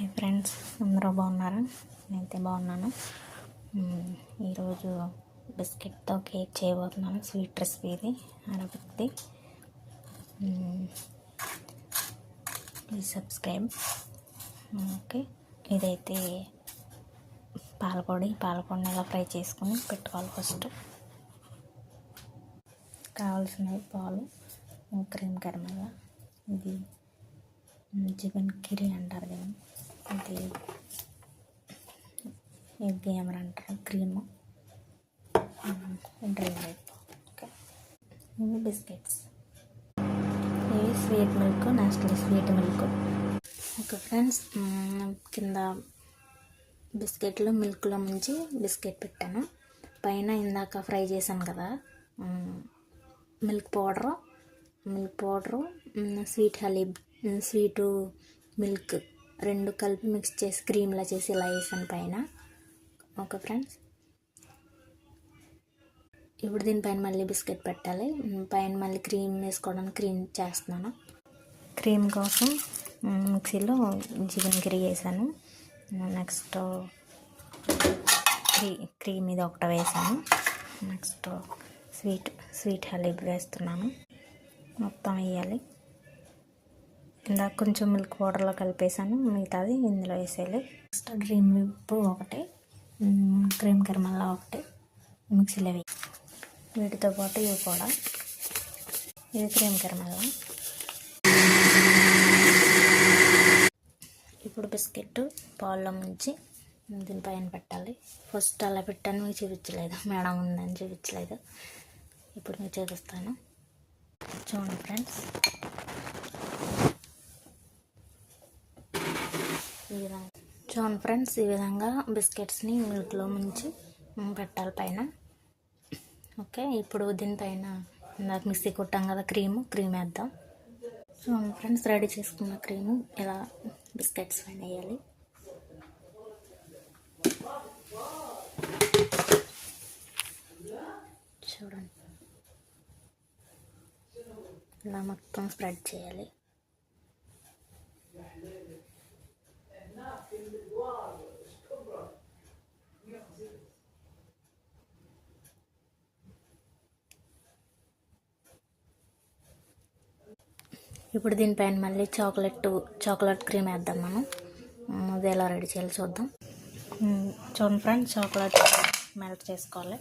Hi friends, అందరూ బాగున్నారా? నేనైతే బాగున్నాను. ఈరోజు బిస్కెట్తో కేక్ చేయబోతున్నాను. స్వీట్ రెసిపీ ఇది, అరబిక్ది. Please subscribe. ఓకే, ఇదైతే పాలపొడిని ఇలా ఫ్రై చేసుకొని పెట్టుకోవాలి. ఫస్ట్ కావాల్సినవి పాలు, క్రీమ్ కర్మల, ఇది చికెన్ కిరీ అంటారు కదా, ఇది ఎగ్ ఏమని అంటారు, క్రీము, డ్రై మిల్క్. ఓకే, ఇవి బిస్కెట్స్, ఇవి sweet milk, Nestle sweet milk. Okay friends, కింద బిస్కెట్లు మిల్క్లో ముంచి బిస్కెట్ పెట్టాను. పైన ఇందాక ఫ్రై చేశాను కదా మిల్క్ పౌడరు, స్వీట్ హలీబ్, స్వీటు మిల్క్ రెండు కలిపి మిక్స్ చేసి క్రీమ్లా చేసి ఇలా వేసాను పైన. ఓకే ఫ్రెండ్స్, ఇప్పుడు దీనిపైన మళ్ళీ బిస్కెట్ పెట్టాలి. పైన మళ్ళీ క్రీమ్ వేసుకోవడానికి క్రీమ్ చేస్తున్నాను. క్రీమ్ కోసం మిక్సీలో చికెన్ కర్రీ వేసాను. నెక్స్ట్ క్రీమ్ ఇది ఒకటి వేసాను. నెక్స్ట్ స్వీట్ హలీబ్ వేస్తున్నాను. మొత్తం వేయాలి. ఇందాక కొంచెం మిల్క్ పౌడర్లో కలిపేసాను, మిగతాది ఇందులో వేసేయాలి. నెక్స్ట్ డ్రీమ్ విప్ ఒకటి, క్రీమ్ కర్మల్లా ఒకటి మిక్సీలో వేయి. వీటితో పాటు ఇవి కూడా, ఇది క్రీమ్ కర్మల్లా. ఇప్పుడు బిస్కెట్ పాల్లో ముంచి దీనిపైన పెట్టాలి. ఫస్ట్ అలా పెట్టాను, మీకు చూపించలేదు, మేడం ఉందని చూపించలేదు. ఇప్పుడు మీకు చూపిస్తాను, చూడండి ఫ్రెండ్స్. ఈ విధంగా బిస్కెట్స్ని మిల్క్లో ముంచి పెట్టాలి పైన. ఓకే, ఇప్పుడు దీనిపైన ఇందాక మిక్సీ కొట్టాం కదా క్రీమ్ వేద్దాం. చూడండి ఫ్రెండ్స్, రెడీ చేసుకున్న క్రీము ఇలా బిస్కెట్స్ పైన వేయాలి. చూడండి, ఇలా మొత్తం స్ప్రెడ్ చేయాలి. ఇప్పుడు దీనిపైన మళ్ళీ చాక్లెట్ క్రీమ్ వేద్దాం మనం. అది ఎలా రెడీ చేయాలో చూద్దాం. చూడండి ఫ్రెండ్స్, చాక్లెట్ మెల్ట్ చేసుకోవాలి.